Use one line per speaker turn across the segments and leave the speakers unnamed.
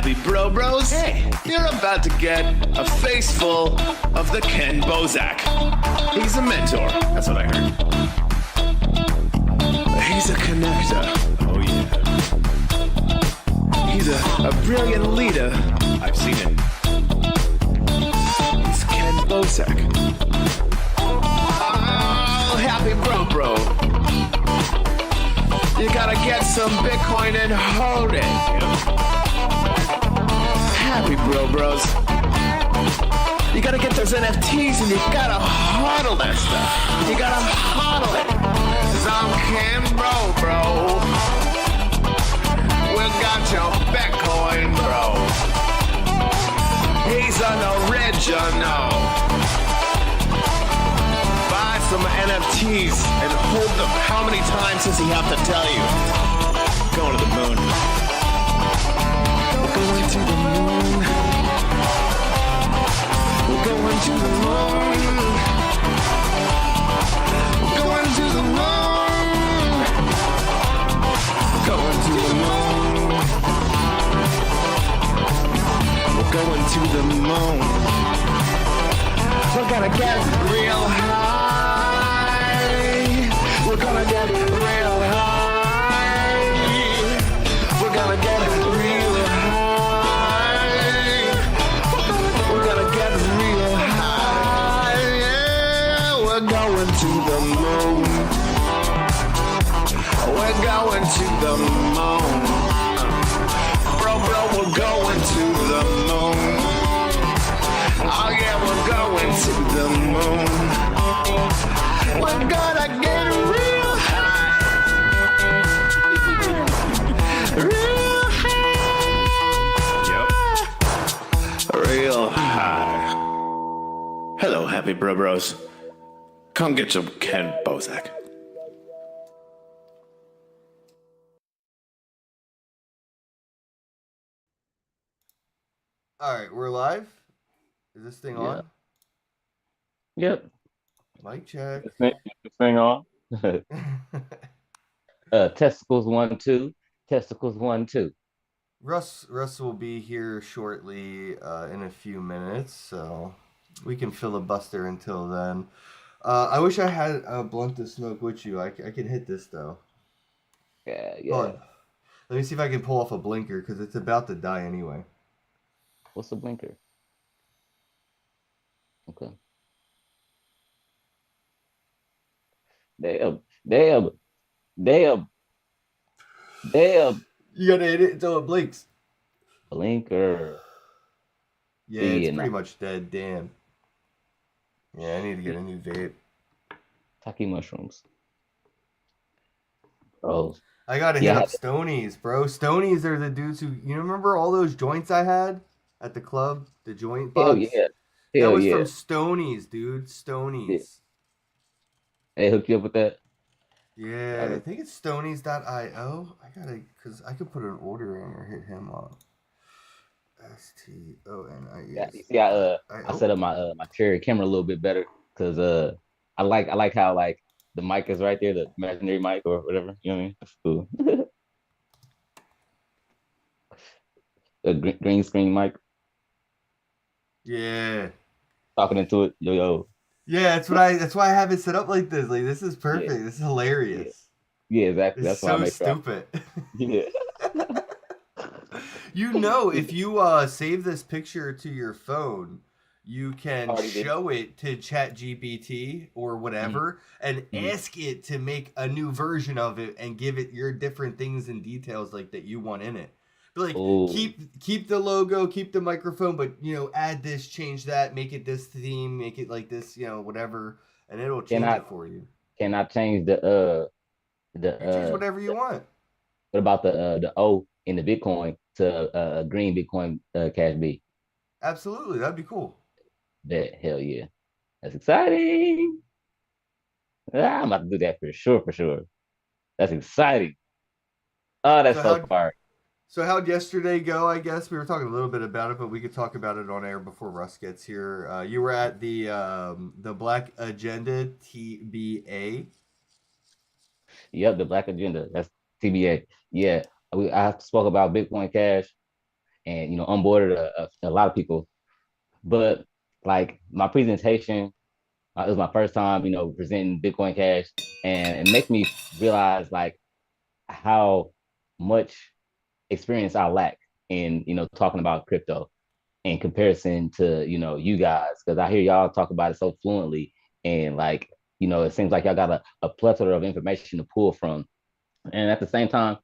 happy bros. Hey, you're about to get a face full of the Ken Bozak. He's a mentor. That's what I heard. He's a connector. Oh, yeah. He's a brilliant leader. I've seen it. He's Ken Bozak. Oh, happy bro. You gotta get some Bitcoin and hold it. Happy bros. You gotta get those NFTs and you gotta hodl that stuff. You gotta hodl it. Cause I'm Ken bro. We got your Bitcoin, bro. He's an original. Buy some NFTs and hold them. How many times does he have to tell you? Going to the moon. Going to the moon. We're going to the moon. We're going to the moon. Going to the moon. We're going to the moon. We're gonna get real high. We're gonna get real high. We're gonna get real high. We're gonna get real high. Yeah, we're going to the moon. We're going to the moon. Bro, we're going to the moon. Oh yeah, we're going to the moon. We're gonna get real high. Real high. Yep. Real high. Hello, happy bros. Come get some Ken Bozak.
All right, we're live. Is this thing on?
Yep.
Mic check.
This thing on. Testicles 1 2. Testicles 1 2.
Russ will be here shortly in a few minutes, so we can filibuster until then. I wish I had a blunt to smoke with you. I can hit this though.
Yeah.
Hold on. Let me see if I can pull off a blinker because it's about to die anyway.
What's the blinker? Okay. Damn.
You gotta hit it until it blinks.
Blinker.
Yeah, it's pretty much dead. Damn. Yeah, I need to get a new vape.
Taki mushrooms. Bro.
I gotta hit up Stonies, bro. Stonies are the dudes who, you remember all those joints I had at the club? The joint box?
Hell yeah.
That was from Stonies, dude. Stonies.
Yeah. They hooked you up with that?
Yeah, I think it's stonies.io. Because I could put an order in or hit him up. STONIES.
Yeah, you see, I set up my my cherry camera a little bit better because I like how like the mic is right there, the imaginary mic or whatever. You know what I mean? That's cool. A green screen mic.
Yeah.
Talking into it, yo.
Yeah, that's why I have it set up like this. Like, this is perfect. Yeah. This is hilarious.
Yeah, exactly.
It's
that's why I make
stupid.
Yeah.
If you save this picture to your phone, you can show it to ChatGPT or whatever and ask it to make a new version of it and give it your different things and details like that you want in it. But like keep the logo, keep the microphone, but add this, change that, make it this theme, make it like this, whatever, and it'll change it for you.
Can I change the
change whatever you want?
What about the O in the Bitcoin to a green Bitcoin Cash B?
Absolutely, that'd be cool.
Hell yeah. That's exciting. I'm about to do that for sure. That's exciting. Oh, that's so far.
So how'd yesterday go? I guess we were talking a little bit about it, but we could talk about it on air before Russ gets here. You were at the Black Agenda TBA.
Yep, the Black Agenda. That's TBA. Yeah, I spoke about Bitcoin Cash, and onboarded a lot of people. But like my presentation, it was my first time, presenting Bitcoin Cash, and it makes me realize like how much experience I lack in talking about crypto in comparison to you guys, because I hear y'all talk about it so fluently, and like it seems like y'all got a plethora of information to pull from, and at the same time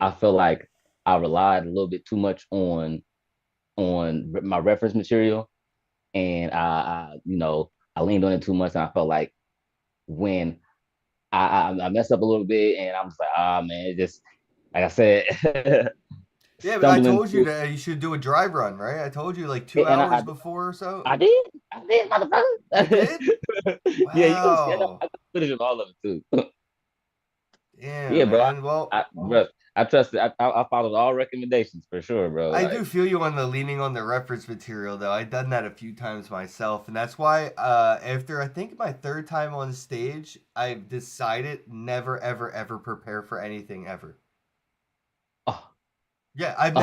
I feel like I relied a little bit too much on my reference material, and I leaned on it too much, and I felt like when I messed up a little bit, and I'm just like, ah man, it just like I said,
Yeah, but I
stumbling
told you
through.
that you should do a drive run, right? I told you like two
And
hours before or so.
I did,
You did?
motherfucker. Yeah, you can. Yeah,
Wow.
I got footage of all of it too.
Damn,
Yeah, bro.
man. Well,
Bro, I trusted. I followed all recommendations for sure, bro.
I do
Like,
feel you on the leaning on the reference material, though. I've done that a few times myself, and that's why after I think my third time on stage, I've decided never, ever, ever prepare for anything ever.
oh,
Yeah,
oh,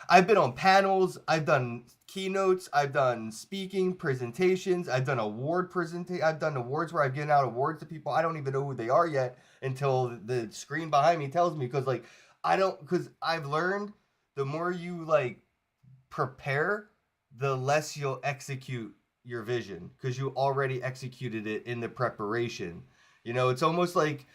I've been on panels, I've done keynotes, I've done speaking presentations, I've done awards where I've given out awards to people I don't even know who they are yet until the screen behind me tells me, because like because I've learned the more you like prepare, the less you'll execute your vision because you already executed it in the preparation. It's almost like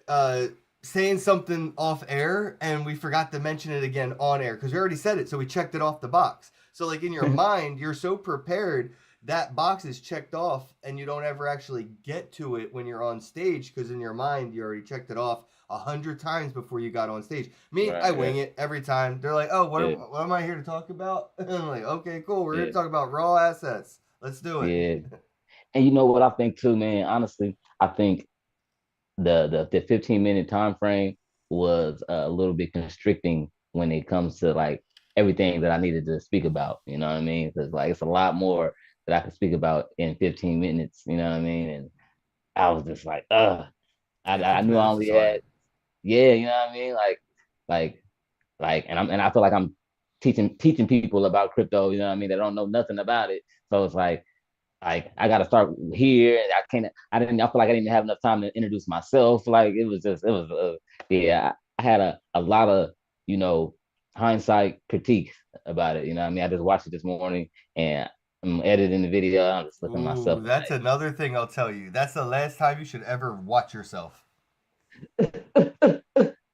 uh, saying something off air and we forgot to mention it again on air because we already said it, so we checked it off the box. So like in your mind, you're so prepared that box is checked off, and you don't ever actually get to it when you're on stage because in your mind you already checked it off 100 times before you got on stage. Me, I
right,
wing
right.
it every time. They're like, "Oh,
Yeah,
what am I here to talk about?" And I'm like, "Okay, cool. We're here to
yeah,
talk about raw assets. Let's do it."
yeah. And you know what I think too, man? Honestly, I think the 15-minute time frame was a little bit constricting when it comes to like everything that I needed to speak about. You know what I mean? Because like it's a lot more that I could speak about in 15 minutes. You know what I mean? And I was just like,
Yeah,
I
15
knew I
minutes is
only
hard.
had, yeah, you know what I mean? Like, and I feel like I'm teaching people about crypto. You know what I mean? That don't know nothing about it. So it's like I got to start here. I can't. I feel like I didn't even have enough time to introduce myself. Like it was. Yeah. I had a lot of you know hindsight critique about it. You know, what I mean, I just watched it this morning and I'm editing the video. I'm just looking at myself
Ooh, that's another thing I'll tell you. That's the last time you should ever watch yourself.
like,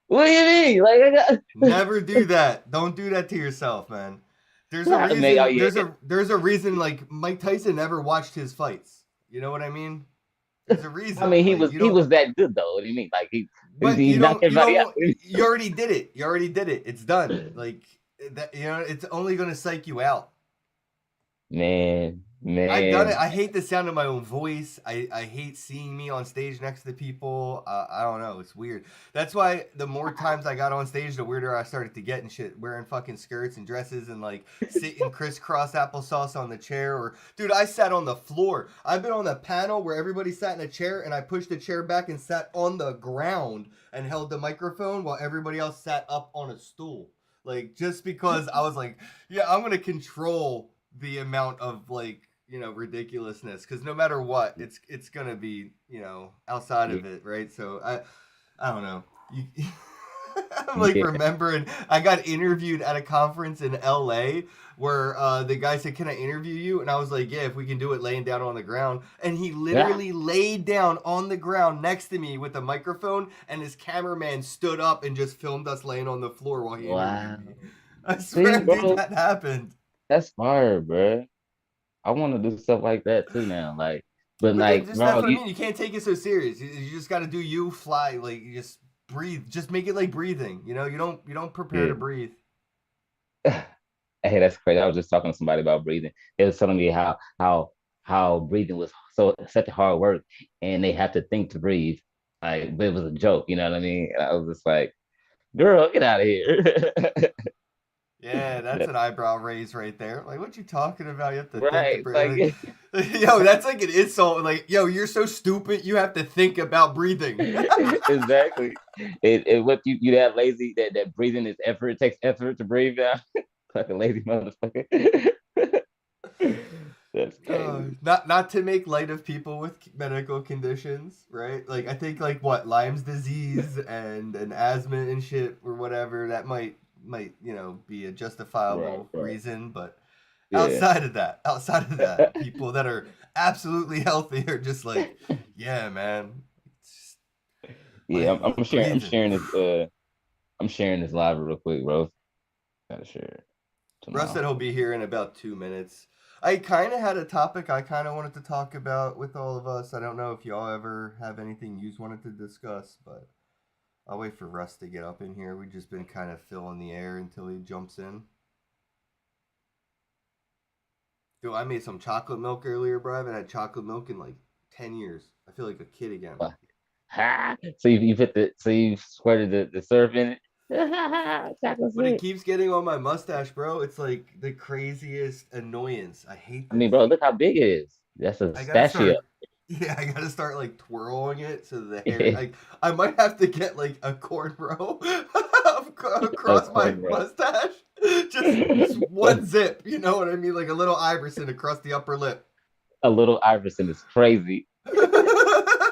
what do you mean? Like
Never do that. Don't do that to yourself, man. There's a
I mean, oh
reason.
yeah.
There's a reason. Like Mike Tyson never watched his fights. You know what I mean? There's a
I
reason.
mean,
Like you
he
don't.
was that good though. What do you mean? Like
But
he knocked
you
everybody out.
don't. You already did it. You already did it. It's done. Like that. It's only gonna psych you out.
Man,
I've done it.
man.
I hate the sound of my own voice. I hate seeing me on stage next to people. I don't know. It's weird. That's why the more times I got on stage, the weirder I started to get and shit. Wearing fucking skirts and dresses and like sitting crisscross applesauce on the chair. Or, dude, I sat on the floor. I've been on the panel where everybody sat in a chair and I pushed the chair back and sat on the ground and held the microphone while everybody else sat up on a stool. Like, just because I was like, yeah, I'm going to control the amount of like ridiculousness because no matter what it's gonna be outside
Yeah,
of it, right? So I don't know. I'm like
yeah,
remembering I got interviewed at a conference in LA where the guy said, "Can I interview you?" And I was like, "Yeah, if we can do it laying down on the ground." And he
yeah.
literally laid down on the ground next to me with a microphone, and his cameraman stood up and just filmed us laying on the floor while he interviewed
Wow.
me. I
See,
swear, dude,
bro,
that happened.
that's fire, bro. I want to do stuff like that too now. Like, but
But
like,
just that's
bro,
what I
you,
mean. You can't take it so serious. You just got to do you, fly, like you just breathe. Just make it like breathing. You don't prepare
yeah.
to breathe.
Hey, that's crazy. I was just talking to somebody about breathing. They was telling me how breathing was such a hard work, and they have to think to breathe. Like, but it was a joke. You know what I mean? And I was just like, girl, get out of here.
Yeah, that's an eyebrow raise right there. Like, what you talking about? You have to think to
Right.
breathe.
Like,
Like, yo, that's like an insult. Like, yo, you're so stupid. You have to think about breathing.
exactly. What you that lazy that breathing is effort. It takes effort to breathe now. Fucking lazy motherfucker. That's crazy.
Not to make light of people with medical conditions, right? Like I think like what Lyme's disease and an asthma and shit or whatever that might be a justifiable
Right.
reason, but
Yeah.
outside of that, people that are absolutely healthy are just like, yeah, man. It's just,
Yeah,
like,
I'm sharing.
breathing.
I'm sharing this live real quick, bro. Gotta share it
Russ said
tomorrow.
he'll be here in about 2 minutes. I kind of had a topic I kind of wanted to talk about with all of us. I don't know if y'all ever have anything you wanted to discuss, but I'll wait for Russ to get up in here. We've just been kind of filling the air until he jumps in. Dude, I made some chocolate milk earlier, bro. I haven't had chocolate milk in like 10 years. I feel like a kid again.
Ha! So you put you squirted the syrup in it. Chocolate
But it
syrup.
keeps getting on my mustache, bro. It's like the craziest annoyance. I hate
I
this.
mean, bro, look how big it is. That's a
I gotta
pistachio.
start. Yeah, I gotta start like twirling it so the hair. Like I might have to get like a cornrow
A
across my
cornrow.
mustache. Just one zip. You know what I mean? Like a little Iverson across the upper lip.
A little Iverson is crazy.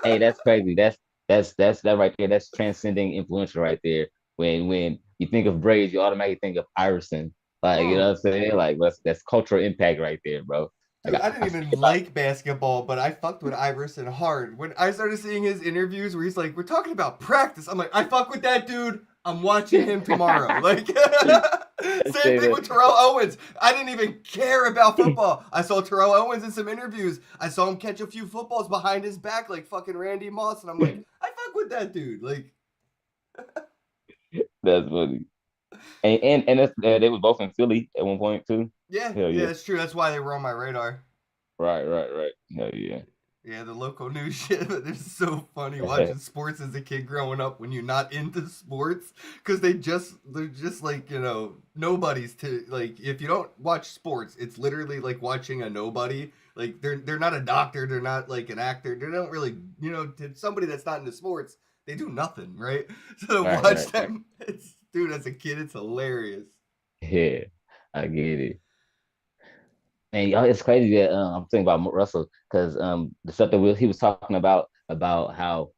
Hey, that's crazy. That's that right there. That's transcending influential right there. When you think of braids, you automatically think of Iverson. Like, you know what I'm saying? Like that's cultural impact right there, bro.
Dude,
Like
I didn't even like basketball, but I fucked with Iverson hard. When I started seeing his interviews where he's like, "We're talking about practice," I'm like, "I fuck with that dude. I'm watching him tomorrow." Like, same thing with Terrell Owens. I didn't even care about football. I saw Terrell Owens in some interviews. I saw him catch a few footballs behind his back, like fucking Randy Moss, and I'm like, I fuck with that dude. Like,
that's funny. And that's they were both in Philly at one point too.
yeah,
Hell
yeah,
yeah.
that's true. That's why they were on my radar.
Right. Hell yeah.
Yeah, the local news shit. But it's so funny watching sports as a kid growing up when you're not into sports because they're just like nobodies to like. If you don't watch sports, it's literally like watching a nobody. Like they're not a doctor, they're not like an actor. They don't really to somebody that's not into sports, they do nothing, right? So to watch
Right.
them, it's dude as a kid, it's hilarious.
Yeah, I get it. And y'all, it's crazy that I'm thinking about Russell because the stuff that he was talking about how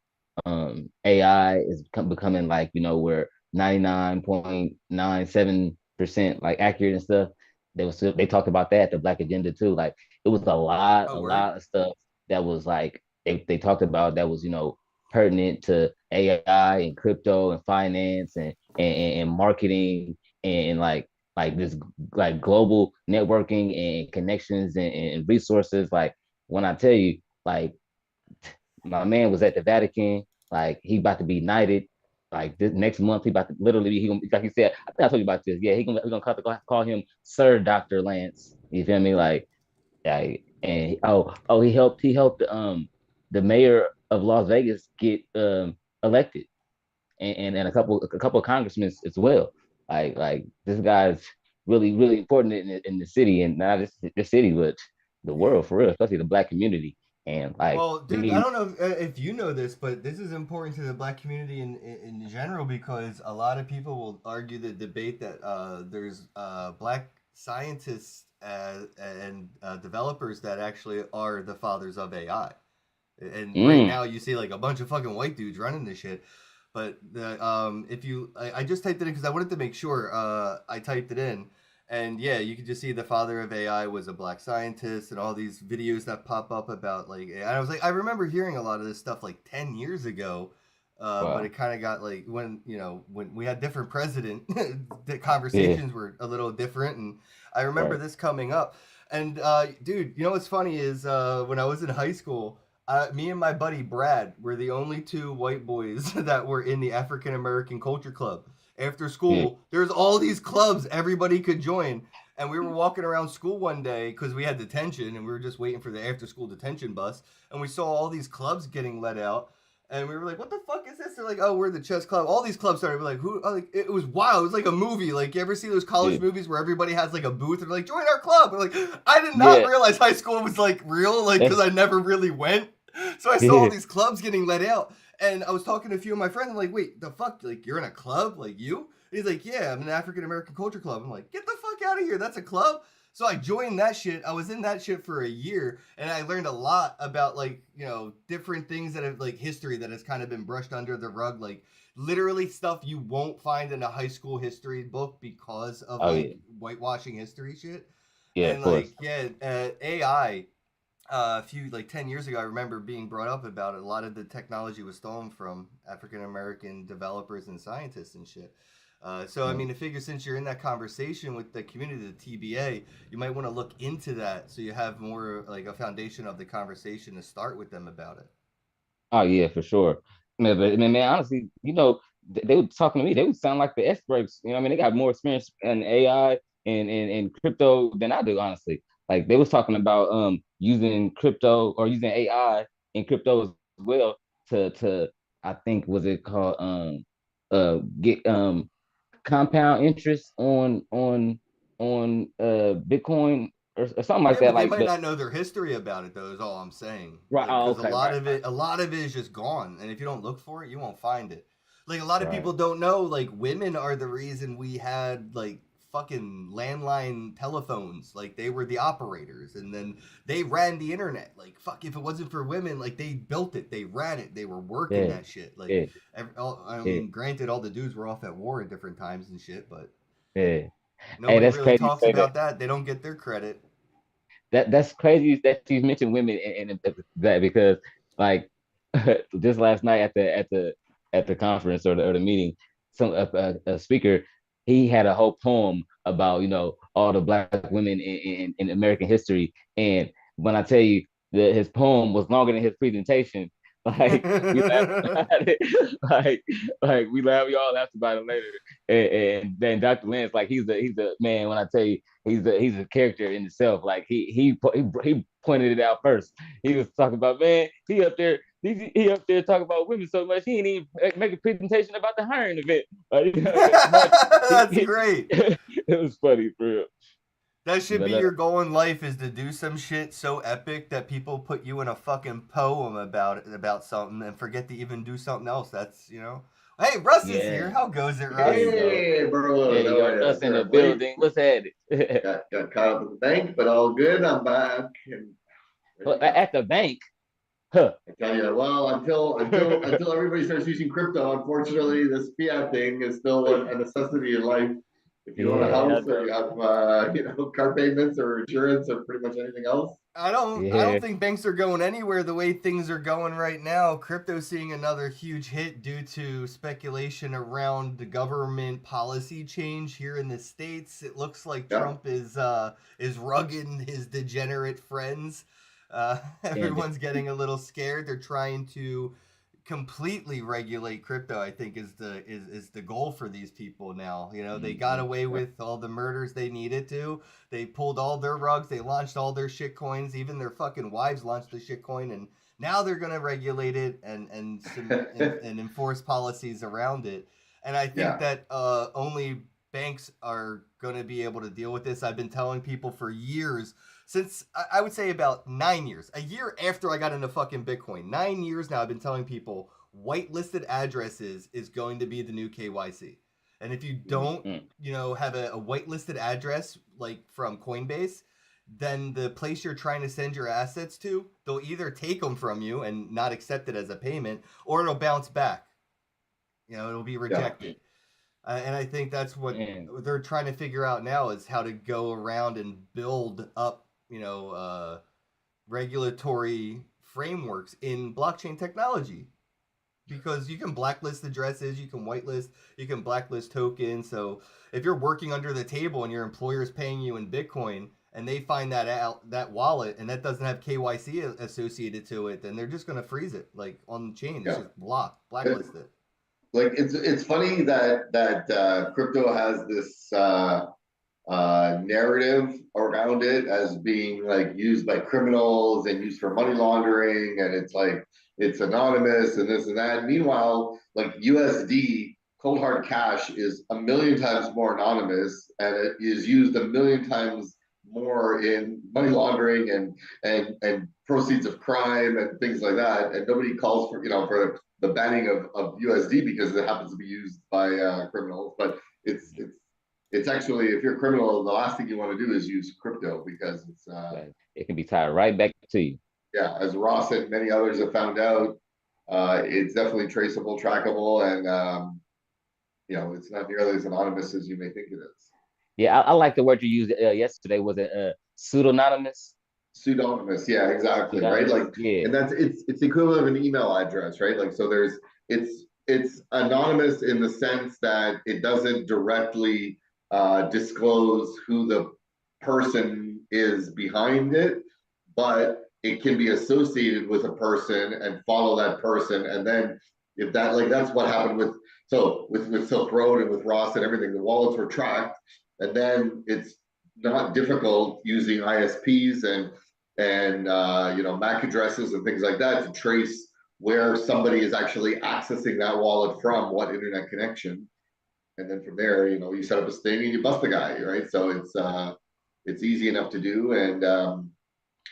AI is becoming like we're 99.97% like accurate and stuff. They talked about that the Black Agenda too. Like it was
Oh,
a
word.
lot of stuff that was like they talked about that was pertinent to AI and crypto and finance and marketing and like this like global networking and connections and resources. Like when I tell you, like my man was at the Vatican, like he about to be knighted. Like this next month, he about to literally he gonna like he said. I think I told you about this. Yeah, we gonna call him Sir Doctor Lance. You feel me? Like, yeah, and he helped the mayor of Las Vegas get elected and a couple of congressmen as well. Like this guy's really important in the city and not just the city, but the world for real, especially the Black community. And like
Well,
we
dude, I
need,
don't know if you know this, but this is important to the black community in general because a lot of people will argue the debate that there's black scientists and developers that actually are the fathers of AI. And right
mm,
now, you see like a bunch of fucking white dudes running this shit. But if I just typed it in because I wanted to make sure I typed it in, and yeah, you can just see the father of AI was a black scientist, and all these videos that pop up about like AI. I was like, I remember hearing a lot of this stuff like 10 years ago, but
wow,
it kind of got like when we had different president, the
yeah,
conversations were a little different, and I remember
right,
this coming up. And dude, you know what's funny is when I was in high school. Me and my buddy Brad were the only two white boys that were in the African American Culture Club. After
yeah,
school, there's all these clubs everybody could join. And we were walking around school one day because we had detention and we were just waiting for the after school detention bus. And we saw all these clubs getting let out. And we were like, what the fuck is this? They're like, oh, we're the chess club. All these clubs started. We're like, who? Like, it was wild. It was like a movie. Like, you ever see those college
yeah,
movies where everybody has like a booth and they're like, join our club? We're like, I did not
yeah,
realize high school was like real, like, because
that's
I never really went. So I saw all
yeah,
these clubs getting let out. And I was talking to a few of my friends. I'm like, wait, the fuck? Like, you're in a club? Like, you? He's like, yeah, I'm an African American culture club. I'm like, get the fuck out of here. That's a club. So I joined that shit. I was in that shit for a year, and I learned a lot about like different things that have like history that has kind of been brushed under the rug, like literally stuff you won't find in a high school history book because of whitewashing history shit.
Yeah,
And
of course.
AI. A few like 10 years ago, I remember being brought up about it. A lot of the technology was stolen from African American developers and scientists and shit. So I mean, I figure since you're in that conversation with the community, the TBA, you might want to look into that so you have more like a foundation of the conversation to start with them about it.
Oh yeah, for sure. Man, but man, honestly, they were talking to me. They would sound like the experts. You know, what I mean, they got more experience in AI and crypto than I do, honestly. Like they was talking about using crypto or using AI in crypto as well to I think was it called get compound interest on Bitcoin or something like
Yeah,
that.
but they
Like
might
but
not know their history about it, though. Is all I'm saying.
right,
Like,
oh,
because
okay, right,
a lot of it is just gone, and if you don't look for it, you won't find it. Like a lot of
right.
people don't know, like women are the reason we had like fucking landline telephones. Like they were the operators, and then they ran the internet. Like fuck, if it wasn't for women, like they built it, they ran it, they were working
Yeah,
that shit. Like,
yeah,
I
yeah,
mean, granted, all the dudes were off at war at different times and shit, but
yeah. Hey,
nobody
that's
really
crazy you
talks
say that.
about that. They don't get their credit.
That's crazy that you mentioned women in that because like just last night at the conference or the meeting, a speaker he had a whole poem about all the black women in American history, and when I tell you that his poem was longer than his presentation, like we laughed about it, like we all laughed about it later, and then Dr. Lance, like he's a man. When I tell you, he's a character in itself. Like he pointed it out first. He was talking about, man, he up there talking about women so much he didn't even make a presentation about the hiring event.
That's
He,
great.
it was funny for real.
That should
But
be your goal in life is to do some shit so epic that people put you in a fucking poem about it, about something and forget to even do something else. That's. Hey, Russ is here.
yeah,
How goes it,
there
Russ?
you go.
Hey, bro,
There you
how
go.
are you?
Us in the
Sorry, late.
building. What's at it?
Got caught up at the bank, but all good. I'm back and ready to go.
At the bank, huh?
I tell you, well, until everybody starts using crypto, unfortunately, this fiat thing is still a necessity in life. If you own a
Yeah, I
house or
know.
you have car payments or insurance or pretty much anything else.
I don't
Yeah,
think banks are going anywhere the way things are going right now. Crypto's seeing another huge hit due to speculation around the government policy change here in the States. It looks like
Yeah,
Trump is rugging his degenerate friends.
and
Everyone's getting a little scared. They're trying to completely regulate crypto. I think is the goal for these people now. They got away
yeah,
with all the murders they needed to. They pulled all their rugs. They launched all their shit coins. Even their fucking wives launched the shit coin, and now they're gonna regulate it and enforce policies around it. And I think
yeah,
that only banks are gonna be able to deal with this. I've been telling people for years, since I would say about 9 years, a year after I got into fucking Bitcoin. 9 years now, I've been telling people whitelisted addresses is going to be the new KYC. And if you don't,
mm,
have a whitelisted address like from Coinbase, then the place you're trying to send your assets to, they'll either take them from you and not accept it as a payment, or it'll bounce back. It'll be
yeah.
rejected. And I think that's what
and
they're trying to figure out now is how to go around and build up, regulatory frameworks in blockchain technology. Because you can blacklist addresses, you can whitelist, you can blacklist tokens. So if you're working under the table and your employer is paying you in Bitcoin and they find that wallet and that doesn't have KYC associated to it, then they're just going to freeze it like on the chain. It's
Yeah.
just blacklist it.
Like it's funny that crypto has this narrative around it as being like used by criminals and used for money laundering, and it's like it's anonymous and this and that. Meanwhile, like USD, cold hard cash, is a million times more anonymous, and it is used a million times more in money laundering and proceeds of crime and things like that. And nobody calls for the banning of USD because it happens to be used by criminals. But it's actually, if you're a criminal, the last thing you want to do is use crypto because it's
Like, it can be tied right back to you.
yeah, as Ross and many others have found out, it's definitely traceable, trackable, and it's not nearly as anonymous as you may think it is.
Yeah, I like the word you used yesterday. Was it pseudonymous?
Pseudonymous, yeah, exactly, right? Like,
Yeah.
and that's it's the equivalent of an email address, right? Like, so it's anonymous in the sense that it doesn't directly disclose who the person is behind it, but it can be associated with a person and follow that person, and then if that, like, that's what happened with Silk Road and with Ross and everything. The wallets were tracked, and then it's not difficult using ISPs and MAC addresses and things like that to trace where somebody is actually accessing that wallet from, what internet connection, and then from there, you set up a sting and you bust the guy, right? So it's easy enough to do, and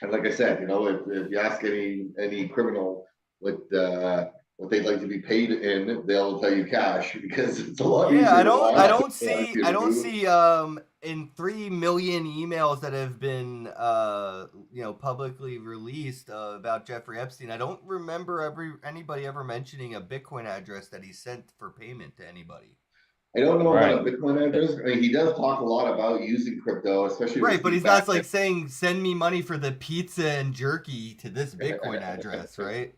like I said, if you ask any criminal what they'd like to be paid in, they'll tell you cash because it's a lot easier.
Yeah, I don't
to
I
lie.
don't see I don't see in 3 million emails that have been publicly released about Jeffrey Epstein. I don't remember anybody ever mentioning a Bitcoin address that he sent for payment to anybody.
I don't know
Right.
about a Bitcoin address. I mean, he does talk a lot about using crypto, especially
Right,
with
but he's
feedback.
not like saying send me money for the pizza and jerky to this Bitcoin address, right?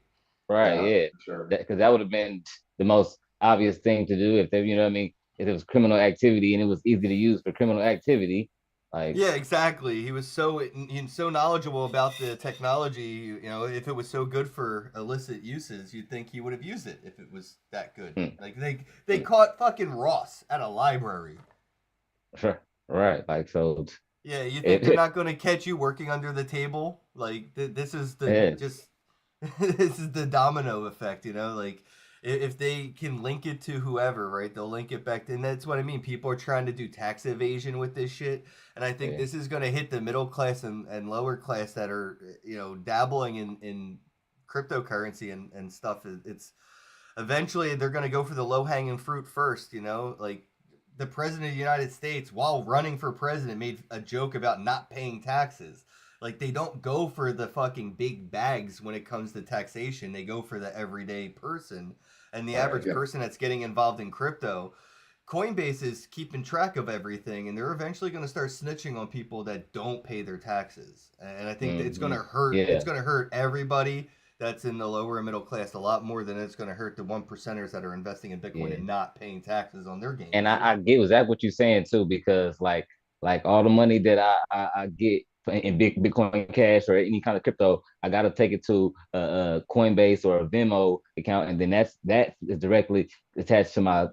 Right. Yeah.
Sure.
Because that would have been the most obvious thing to do if they, you know what I mean, if it was criminal activity and it was easy to use for criminal activity. Like,
Yeah, exactly. He's so knowledgeable about the technology. If it was so good for illicit uses, you'd think he would have used it if it was that good. Like they caught fucking Ross at a library.
Right. Like, so.
Yeah, you think they're not going to catch you working under the table? Like this is just this is the domino effect. Like if they can link it to whoever, right? They'll link it back to, and that's what I mean. People are trying to do tax evasion with this shit, and I think this is going to hit the middle class and lower class that are dabbling in cryptocurrency and stuff. It's eventually they're going to go for the low hanging fruit first. Like the president of the United States, while running for president, made a joke about not paying taxes. Like, they don't go for the fucking big bags when it comes to taxation. They go for the everyday person. And the average person that's getting involved in crypto, Coinbase is keeping track of everything, and they're eventually going to start snitching on people that don't pay their taxes. And I think that it's going to hurt.
Yeah.
It's going to hurt everybody that's in the lower and middle class a lot more than it's going to hurt the 1%ers that are investing in Bitcoin and not paying taxes on their gains.
And I get exactly what you're saying too, because like all the money that I get in Bitcoin Cash or any kind of crypto, I got to take it to a Coinbase or a Venmo account, and then that is directly attached to my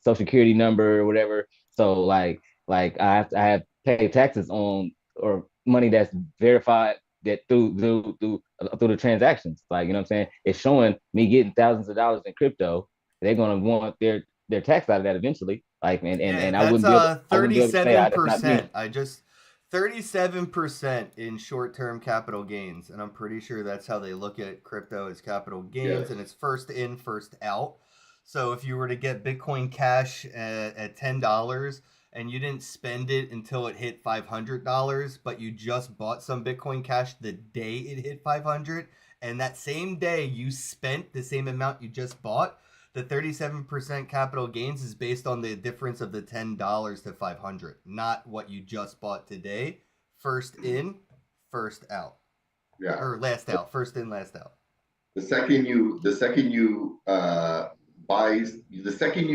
social security number or whatever. So like I have paid taxes on or money that's verified that through the transactions. Like, you know what I'm saying? It's showing me getting thousands of dollars in crypto. They're gonna want their tax out of that eventually. Like, and I wouldn't be
37%. 37% in short-term capital gains, and I'm pretty sure that's how they look at crypto, as capital gains, and it's first in, first out. So if you were to get Bitcoin Cash at $10 and you didn't spend it until it hit $500, but you just bought some Bitcoin Cash the day it hit 500, and that same day you spent the same amount you just bought, the 37% capital gains is based on the difference of the $10 to 500, not what you just bought today. First in, first out.
Yeah.
Or last out. First in, last out.
The second you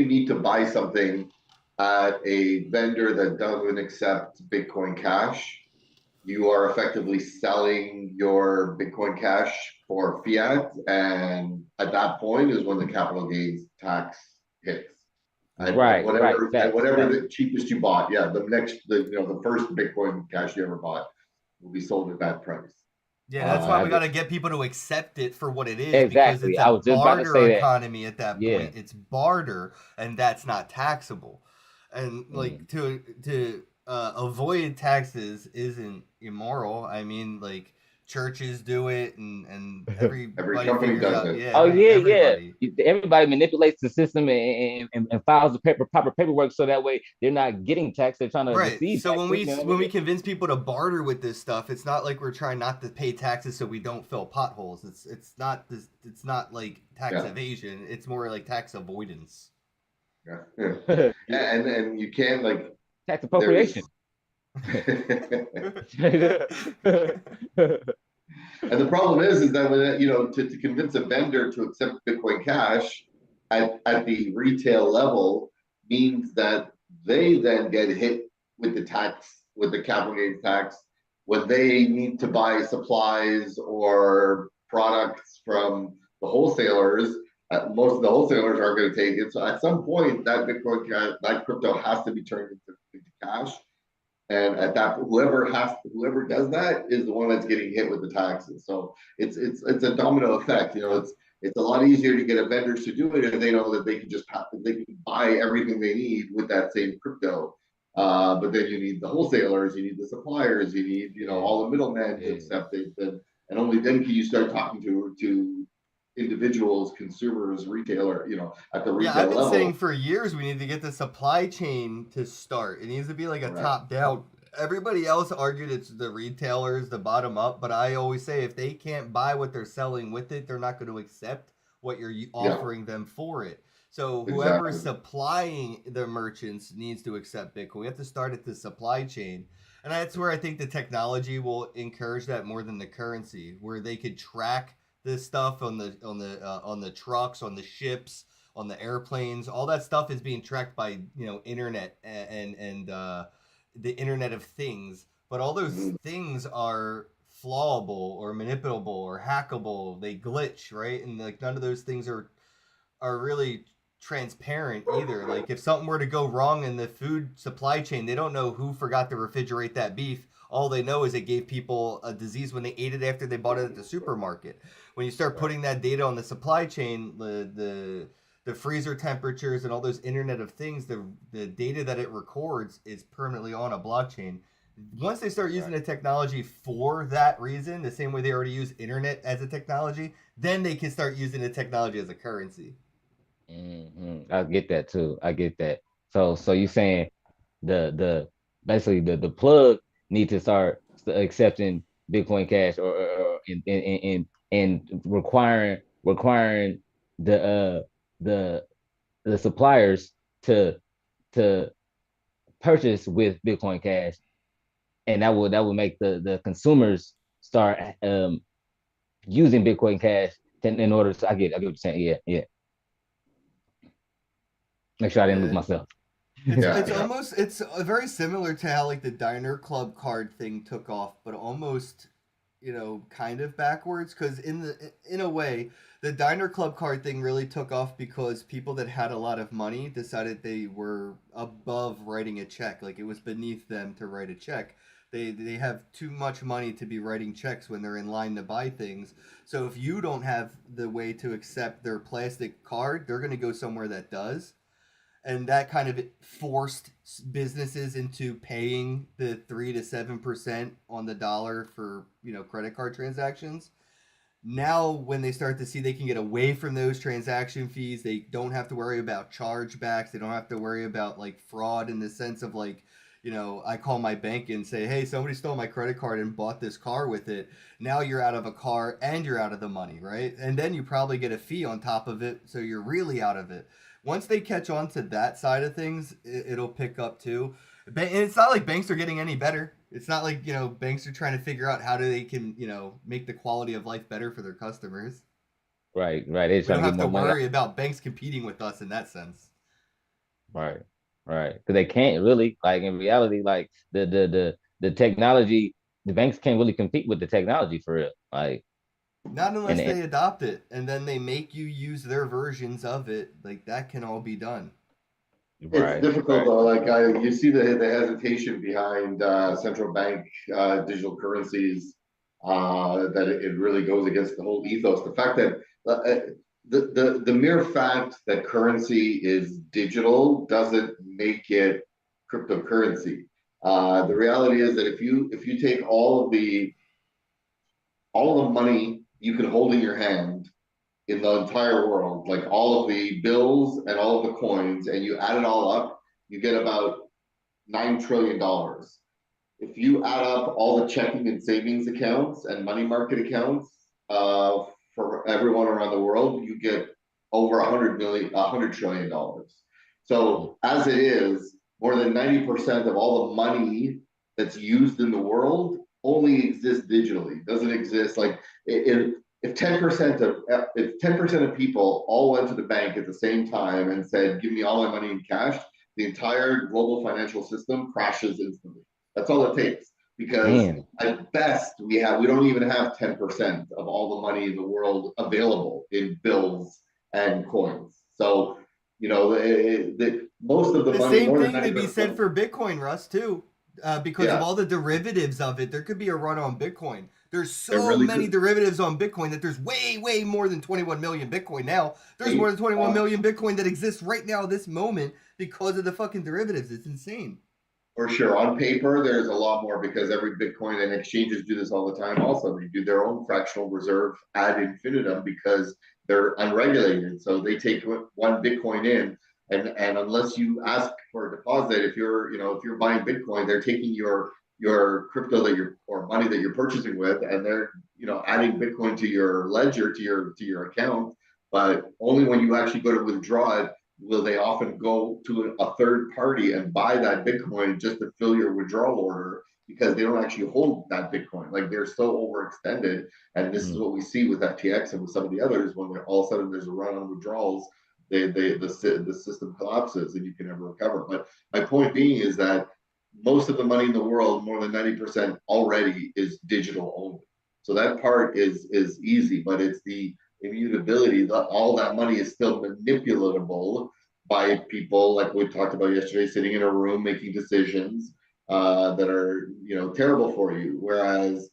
need to buy something at a vendor that doesn't accept Bitcoin Cash, you are effectively selling your Bitcoin Cash for fiat, and at that point is when the capital gains tax hits. And whatever the cheapest you bought, the first Bitcoin Cash you ever bought will be sold at that price.
Yeah, that's why we got to get people to accept it for what it is.
Exactly.
Because
I was
it's a
just about to
barter
say that.
economy at that point. It's barter, and that's not taxable. And like to avoid taxes isn't immoral. I mean, like, churches do it, and
Every
everybody
company
figures
does
out.
it.
Yeah,
Oh yeah, yeah.
everybody.
Everybody manipulates the system and files the proper paperwork so that way they're not getting taxed. They're trying to
Right.
deceive
So
taxes. You know what I
when we
mean?
convince people to barter with this stuff, it's not like we're trying not to pay taxes so we don't fill potholes. It's not this. It's not like tax
Yeah.
evasion. It's more like tax avoidance.
Yeah. And you can't like
Tax
there's
appropriation.
and the problem is that when to convince a vendor to accept Bitcoin Cash at the retail level means that they then get hit with the tax, with the capital gains tax, when they need to buy supplies or products from the wholesalers. Most of the wholesalers aren't going to take it. So at some point, that Bitcoin cash, that crypto has to be turned into cash. And at that, whoever does that is the one that's getting hit with the taxes. So it's a domino effect. It's a lot easier to get vendors to do it if they know that they can buy everything they need with that same crypto. But then you need the wholesalers, you need the suppliers, you need all the middlemen to accept it, and only then can you start talking to individuals, consumers, retailer, at the
Yeah,
retail
I've been saying
level.
for years we need to get the supply chain to start. It needs to be like a
Correct.
top down. Everybody else argued it's the retailers, the bottom up, but I always say if they can't buy what they're selling with it, they're not going to accept what you're
Yeah,
offering them for it. So whoever's
exactly.
supplying the merchants needs to accept Bitcoin. We have to start at the supply chain. And that's where I think the technology will encourage that more than the currency, where they could track this stuff on the trucks, on the ships, on the airplanes. All that stuff is being tracked by internet and the Internet of Things. But all those
Mhm.
things are flawable or manipulable or hackable. They glitch, right? And like none of those things are really transparent either. Like if something were to go wrong in the food supply chain, they don't know who forgot to refrigerate that beef. All they know is it gave people a disease when they ate it after they bought it at the supermarket. When you start
Right.
putting that data on the supply chain, the freezer temperatures and all those Internet of Things, the data that it records is permanently on a blockchain. Once they start using
Right.
the technology for that reason, the same way they already use internet as a technology, then they can start using the technology as a currency.
I get that too. I get that. So you saying the basically the plug need to start accepting Bitcoin Cash or and requiring the the the suppliers to to purchase with Bitcoin Cash, and that would make the consumers start using Bitcoin Cash in order to I get what you're saying. Yeah, yeah. Make sure I didn't lose
Yeah,
myself.
Yeah,
it's
yeah.
almost it's very similar to how like the diner club card thing took off, but almost kind of backwards because in a way the diner club card thing really took off because people that had a lot of money decided they were above writing a check, like it was beneath them to write a check. They have too much money to be writing checks when they're in line to buy things. So if you don't have the way to accept their plastic card, they're going to go somewhere that does, and that kind of forced businesses into paying the 3 to 7% on the dollar for credit card transactions. Now when they start to see they can get away from those transaction fees, they don't have to worry about chargebacks, they don't have to worry about like fraud in the sense of like, I call my bank and say, hey, somebody stole my credit card and bought this car with it. Now you're out of a car and you're out of the money, right? And then you probably get a fee on top of it, so you're really out of it. Once they catch on to that side of things, it'll pick up too. And it's not like banks are getting any better. It's not like banks are trying to figure out how they can make the quality of life better for their customers.
Right, right. They're
We
trying
don't
to get
have to
more money out.
worry about banks competing with us in that sense.
Right, right. Because they can't really, like in reality, like the technology, the banks can't really compete with the technology for real. Like,
Not
and,
unless
and
they adopt it and then they make you use their versions of it. Like that can all be done.
It's
right,
difficult
right,
though. Like you see the hesitation behind central bank digital currencies. That it really goes against the whole ethos. The fact that the mere fact that currency is digital doesn't make it cryptocurrency. The reality is that if you take all of the all the money you could hold in your hand in the entire world, like all of the bills and all of the coins, and you add it all up, you get about $9 trillion. If you add up all the checking and savings accounts and money market accounts for everyone around the world, you get over $100 trillion. So as it is, more than 90% of all the money that's used in the world only exists digitally. Doesn't exist like if 10% of people all went to the bank at the same time and said, "Give me all my money in cash," the entire global financial system crashes instantly. That's all it takes. Because at best, we don't even have 10% of all the money in the world available in bills and coins. So, most of the money,
same
more
thing
than
may be
90%.
said for Bitcoin, Russ, too. Because of all the derivatives of it, there could be a run on Bitcoin. There's so many derivatives on Bitcoin that there's way, way more than 21 million Bitcoin now. There's more than 21 million Bitcoin that exists right now, this moment, because of the fucking derivatives. It's insane.
For sure. On paper, there's a lot more because every Bitcoin, and exchanges do this all the time also. They do their own fractional reserve ad infinitum because they're unregulated. So they take one Bitcoin in, and unless you ask for a deposit, if you're buying Bitcoin, they're taking your crypto or money that you're purchasing with, and they're adding Bitcoin to your ledger, to your account. But only when you actually go to withdraw it will they often go to a third party and buy that Bitcoin just to fill your withdrawal order, because they don't actually hold that Bitcoin. Like, they're so overextended. And this is what we see with FTX and with some of the others, when all of a sudden there's a run on withdrawals, the system collapses and you can never recover. But my point being is that most of the money in the world, more than 90% already, is digital only. So that part is easy, but it's the immutability that all that money is still manipulatable by people, like we talked about yesterday, sitting in a room making decisions that are terrible for you. Whereas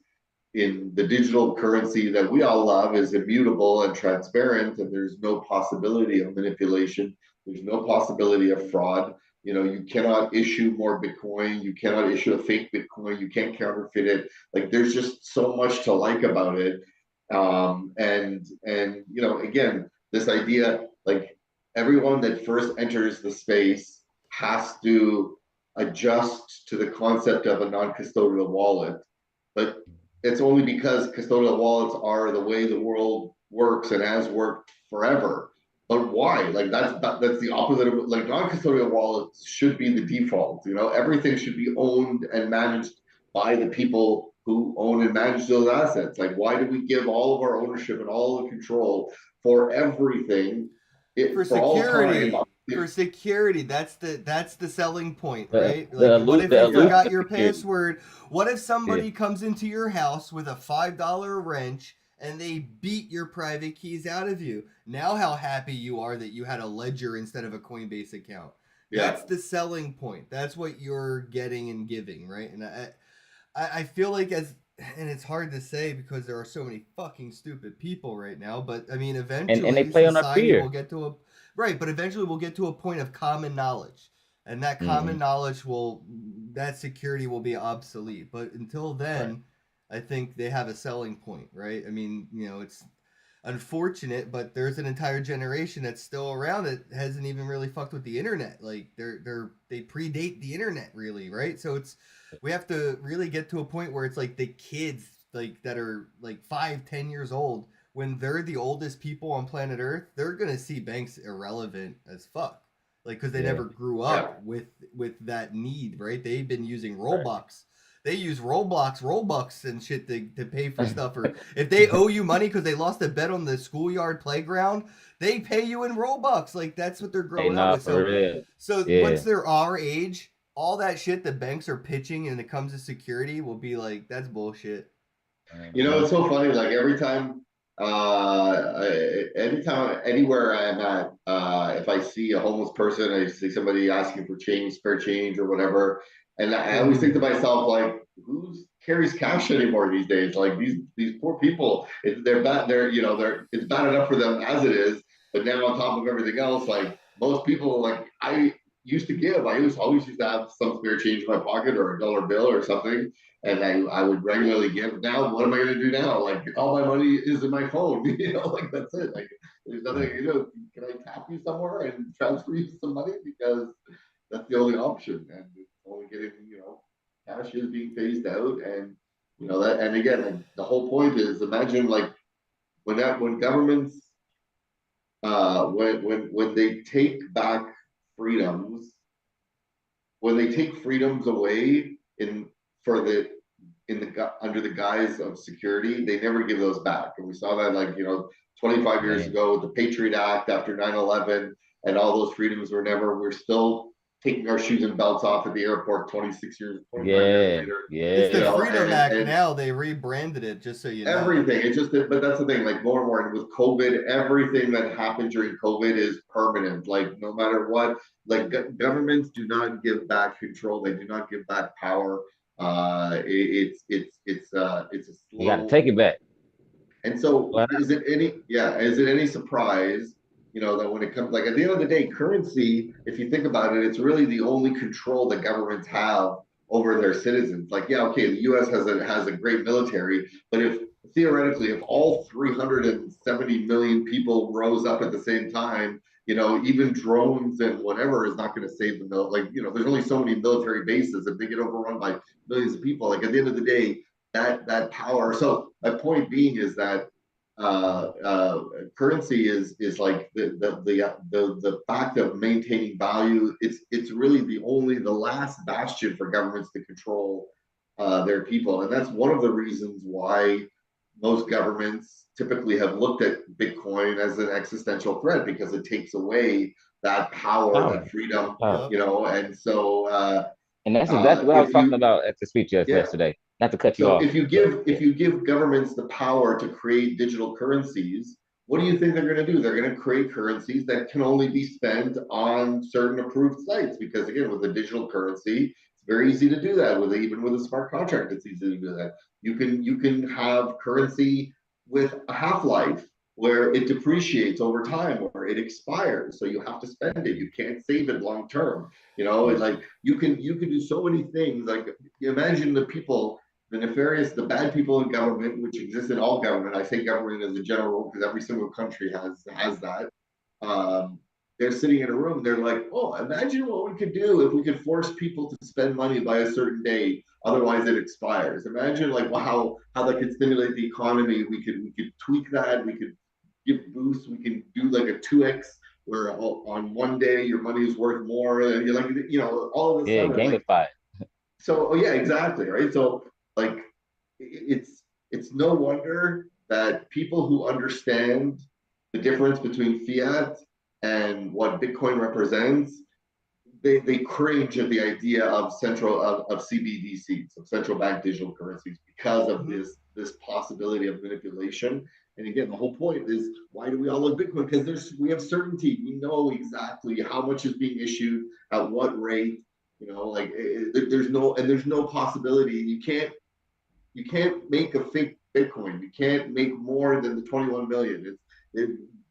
in the digital currency that we all love is immutable and transparent, and there's no possibility of manipulation. There's no possibility of fraud. You cannot issue more Bitcoin. You cannot issue a fake Bitcoin. You can't counterfeit it. Like, there's just so much to like about it. And again, this idea, like, everyone that first enters the space has to adjust to the concept of a non-custodial wallet. But it's only because custodial wallets are the way the world works and has worked forever. But why? Like, that's the opposite of, like, non-custodial wallets should be the default. Everything should be owned and managed by the people who own and manage those assets. Like, why do we give all of our ownership and all the control for everything?
For security. For security, that's the selling point, right? Like, what if you forgot your password? What if somebody comes into your house with a $5 wrench and they beat your private keys out of you? Now how happy you are that you had a ledger instead of a Coinbase account. That's the selling point. That's what you're getting and giving, right? And I feel like, and it's hard to say because there are so many fucking stupid people right now, but I mean, eventually
and they play on our fear.
Will get to a but eventually we'll get to a point of common knowledge, and that common knowledge that security will be obsolete. But until then, I think they have a selling point, right? I mean, it's unfortunate, but there's an entire generation that's still around that hasn't even really fucked with the internet. Like, they predate the internet, really, right? So we have to really get to a point where it's like the kids, like, that are like 5-10 years old, when they're the oldest people on planet Earth, they're gonna see banks irrelevant as fuck, like, because they never grew up with that need, right? They've been using Roblox. They use Robux and shit to pay for stuff. Or if they owe you money because they lost a bet on the schoolyard playground, they pay you in Robux. Like, that's what they're growing up with. So once they're our age, all that shit the banks are pitching and it comes to security will be like, that's bullshit.
It's so funny. Like, anytime, anywhere I'm at, if I see a homeless person, I see somebody asking for change, spare change or whatever, and I always think to myself, like, who carries cash anymore these days? Like, these poor people, it's bad enough for them as it is, but now on top of everything else, like, most people, like, used to give. I always used to have some spare change in my pocket or a dollar bill or something, and I would regularly give. Now, what am I going to do now? Like all my money is in my phone. Like that's it. Like there's nothing. Can I tap you somewhere and transfer you some money because that's the only option, and it's only getting cash is being phased out, and that. And again, like, the whole point is imagine like when governments when they take back freedoms, when they take freedoms away under the guise of security, they never give those back. And we saw that 25 years ago with the Patriot Act after 9/11, and all those freedoms we're still taking our shoes and belts off at the airport 25 years later.
It's the Freedom Act now. They rebranded it, just so you know.
Everything. It's just but that's the thing, like more and more, and with COVID, everything that happened during COVID is permanent. Like no matter what, like governments do not give back control. They do not give back power. It's a slow.
You got to take it back.
And so, is it any surprise, that when it comes, like at the end of the day, currency, if you think about it, it's really the only control that governments have over their citizens. Like, yeah, okay, the U.S. has a great military, but if theoretically, if all 370 million people rose up at the same time, even drones and whatever is not going to save the there's only so many military bases. If they get overrun by millions of people, like at the end of the day, that power. So my point being is that currency is like the fact of maintaining value. It's really the last bastion for governments to control their people, and that's one of the reasons why most governments typically have looked at Bitcoin as an existential threat, because it takes away that power, that freedom, and so.
And that's exactly what I was talking about at the speech yesterday. Not to cut you off.
If you give governments the power to create digital currencies, what do you think they're going to do? They're going to create currencies that can only be spent on certain approved sites, because again, with a digital currency, it's very easy to do that. Even with a smart contract, it's easy to do that. You can have currency with a half-life where it depreciates over time, where it expires, so you have to spend it. You can't save it long term. Like you can do so many things. Like imagine the nefarious, the bad people in government, which exist in all government. I say government as a general rule because every single country has that. They're sitting in a room. They're like, oh, imagine what we could do if we could force people to spend money by a certain date. Otherwise, it expires. Imagine like how that could stimulate the economy. We could tweak that. We could give boosts. We can do like a 2x where on one day your money is worth more. And you're like, all of this.
Yeah, gamify.
So, yeah, exactly, right. So, like, it's no wonder that people who understand the difference between fiat and what Bitcoin represents, they cringe at the idea of CBDCs, of central bank digital currencies, because of this possibility of manipulation. And again, the whole point is, why do we all love Bitcoin? Because we have certainty. We know exactly how much is being issued, at what rate. There's no possibility. You can't make a fake Bitcoin. You can't make more than the 21 million.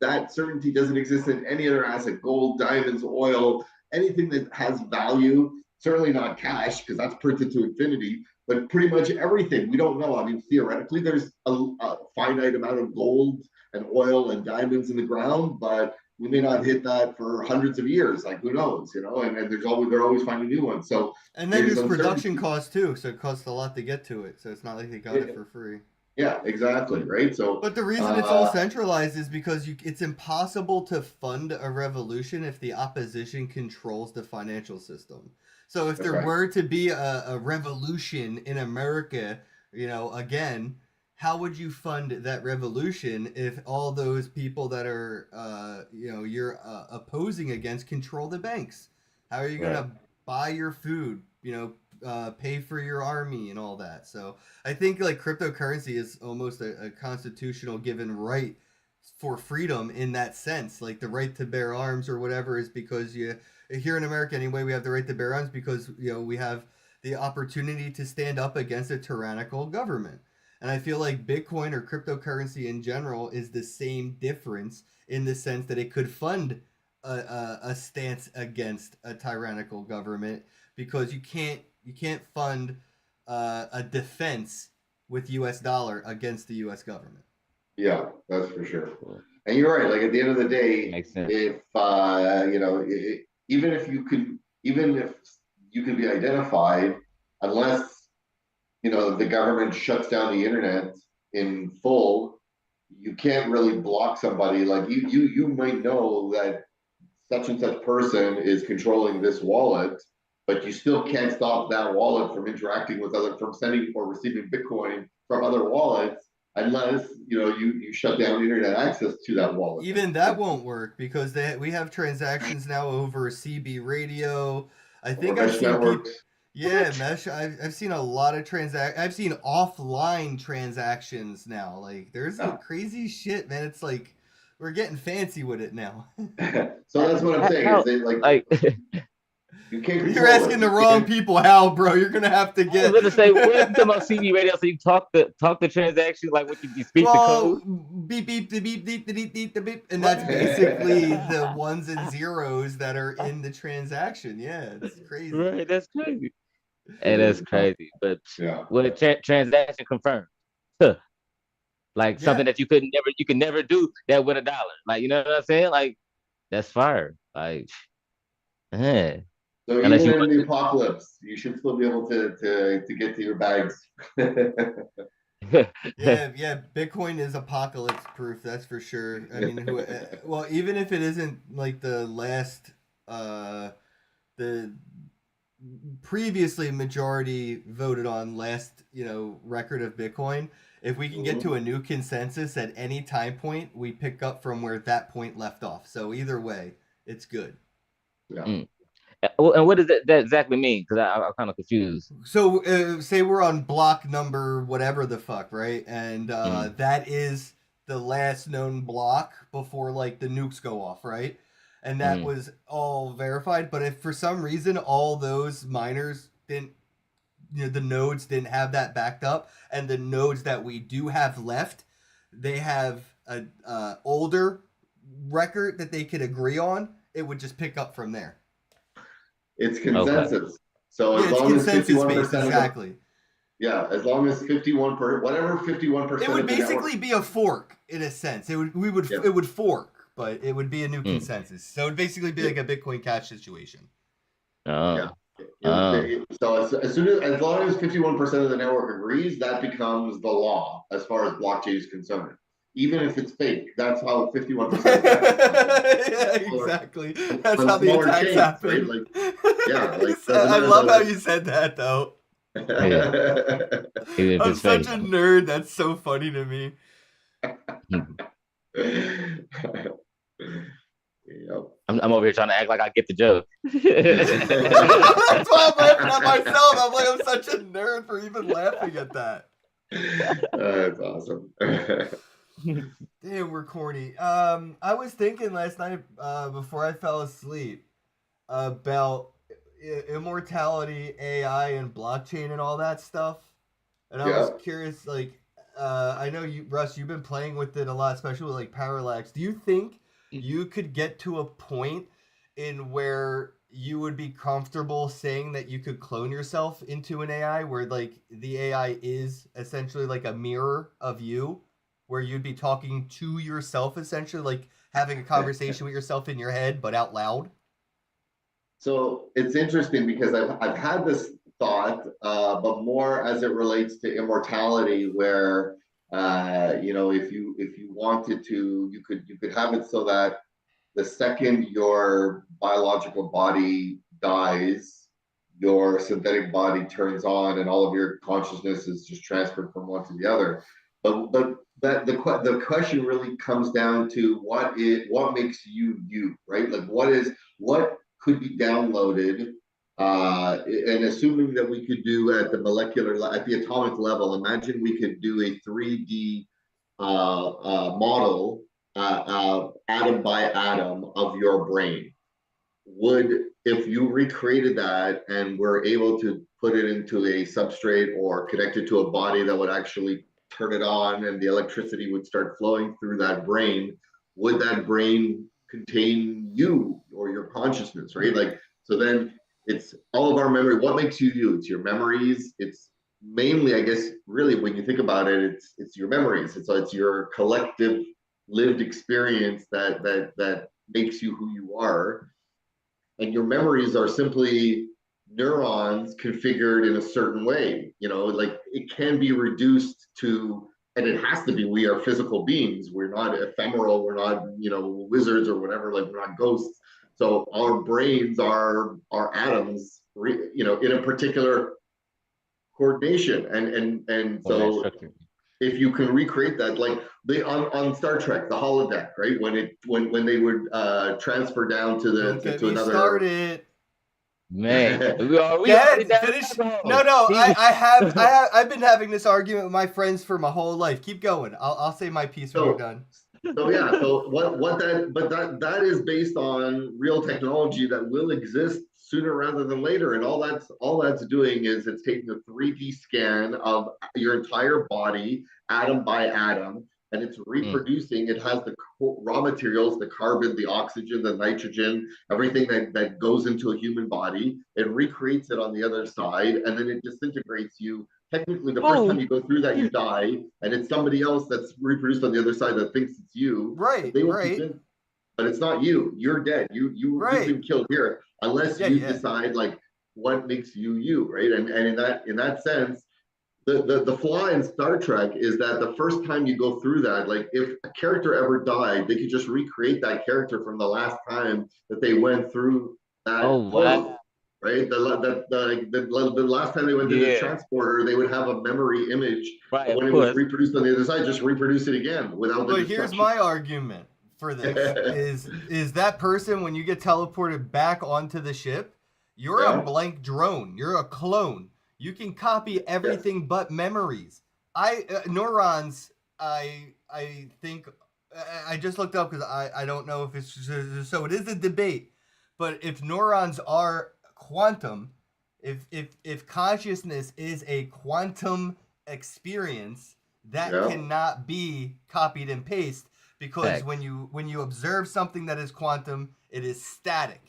That certainty doesn't exist in any other asset: gold, diamonds, oil, anything that has value. Certainly not cash, because that's printed to infinity. But pretty much everything, we don't know. I mean, theoretically, there's a finite amount of gold and oil and diamonds in the ground, but we may not hit that for hundreds of years. Like, who knows, and they're always finding new ones. So,
and then there's production costs too. So it costs a lot to get to it. So it's not like they got it for free.
Yeah, exactly. Right. So,
but the reason it's all centralized is because it's impossible to fund a revolution if the opposition controls the financial system. So if there were to be a revolution in America, again, how would you fund that revolution if all those people that are, you're opposing against control the banks? How are you going to buy your food, pay for your army and all that? So I think like cryptocurrency is almost a constitutional given right for freedom in that sense. Like the right to bear arms or whatever is because here in America anyway, we have the right to bear arms because, we have the opportunity to stand up against a tyrannical government. And I feel like Bitcoin or cryptocurrency in general is the same difference in the sense that it could fund a stance against a tyrannical government because you can't fund a defense with U.S. dollar against the U.S. government.
Yeah, that's for sure. And you're right. Like at the end of the day,
Makes sense.
if even if you can be identified, unless the government shuts down the internet in full, you can't really block somebody. Like you might know that such and such person is controlling this wallet, but you still can't stop that wallet from interacting with from sending or receiving Bitcoin from other wallets unless you shut down internet access to that wallet.
Even that won't work because we have transactions now over CB radio. I think I've seen people. Yeah, Mesh. I've seen a lot of I've seen offline transactions now. Like there's crazy shit, man. It's like we're getting fancy with it now.
So that's what I'm saying. Is like you can't.
You're asking the wrong people how, bro. You're gonna have to get.
I was gonna say, what about CB radio? So you talk the transaction like what you speak the code.
Beep beep the beep beep the beep beep the beep, and that's basically the ones and zeros that are in the transaction. Yeah, it's crazy.
Right, that's crazy. And that's crazy. But
yeah,
with transaction confirmed, like something that you could never do that with $1. Like, you know what I'm saying? Like that's fire. Like, man.
So even in the apocalypse, you should still be able to get to your bags.
yeah. Bitcoin is apocalypse proof. That's for sure. I mean, well, even if it isn't like the last, the previously majority voted on last, record of Bitcoin. If we can get to a new consensus at any time point, we pick up from where that point left off. So either way, it's good.
Yeah.
And what does that exactly mean? Because I'm kind of confused.
So say we're on block number whatever the fuck, right? And that is the last known block before like the nukes go off, right? And that was all verified. But if for some reason all those miners didn't, the nodes didn't have that backed up, and the nodes that we do have left, they have a older record that they could agree on, it would just pick up from there.
It's consensus. Okay. So as long as 51% exactly. As long as 51%, whatever 51%.
It would basically be a fork in a sense. It would fork, but it would be a new consensus. So it would basically be like a Bitcoin Cash situation.
So as long as 51% of the network agrees, that becomes the law as far as blockchain is concerned. Even if it's fake, that's how 51%.
Yeah, exactly. That's how the attacks happen. Right? I love how you said that, though. I'm such a nerd. That's so funny to me.
Yep.
I'm over here trying to act like I get the joke.
That's why I'm laughing at myself. I'm like, I'm such a nerd for even laughing at that.
That's awesome.
Damn, we're corny. I was thinking last night before I fell asleep about immortality, AI, and blockchain and all that stuff. And I was curious, like, I know you, Russ, you've been playing with it a lot, especially with like Parallax. Do you think you could get to a point in where you would be comfortable saying that you could clone yourself into an AI, where like the AI is essentially like a mirror of you? Where you'd be talking to yourself, essentially, like having a conversation with yourself in your head, but out loud?
So it's interesting because I've had this thought, but more as it relates to immortality, where if you wanted to, you could have it so that the second your biological body dies, your synthetic body turns on, and all of your consciousness is just transferred from one to the other. But the question really comes down to what makes you, right? Like what could be downloaded, and assuming that we could do at the atomic level, imagine we could do a 3D model, atom by atom of your brain. If you recreated that and were able to put it into a substrate or connect it to a body that would actually turn it on and the electricity would start flowing through that brain, would that brain contain you or your consciousness, right? Like, so then it's all of our memory. What makes you? It's your memories. It's mainly, I guess, really when you think about it, it's your memories. It's your collective lived experience that makes you who you are. And your memories are simply neurons configured in a certain way. Like it can be reduced to, and it has to be, we are physical beings. We're not ephemeral. We're not, wizards or whatever. Like we're not ghosts. So our brains are atoms, in a particular coordination. And so if you can recreate that, like on Star Trek, the holodeck, right? When they would transfer down to to another.
Started.
Man, we already
finish. No, I've been having this argument with my friends for my whole life. Keep going. I'll say my piece when we're done.
So that is based on real technology that will exist sooner rather than later, and all that's doing is it's taking a 3D scan of your entire body, atom by atom, and it's reproducing. It has the raw materials, the carbon, the oxygen, the nitrogen, everything that goes into a human body. It recreates it on the other side, and then it disintegrates you. Technically, the first time you go through that, you die, and it's somebody else that's reproduced on the other side that thinks it's you.
Right,
but it's not you. You're dead. You've been killed here, unless you decide like what makes you, right? And in that sense, the flaw in Star Trek is that the first time you go through that, like if a character ever died, they could just recreate that character from the last time that they went through that.
Oh wow.
Right, the last time they went to the transporter, they would have a memory image.
Right,
when it was reproduced on the other side, just reproduce it again without the.
But here's my argument for this: is that person, when you get teleported back onto the ship, you're a blank drone. You're a clone. You can copy everything but memories. Neurons. I think I just looked up because I don't know if it's so. It is a debate, but if neurons are quantum, if consciousness is a quantum experience, that cannot be copied and pasted, because when you observe something that is quantum, it is static.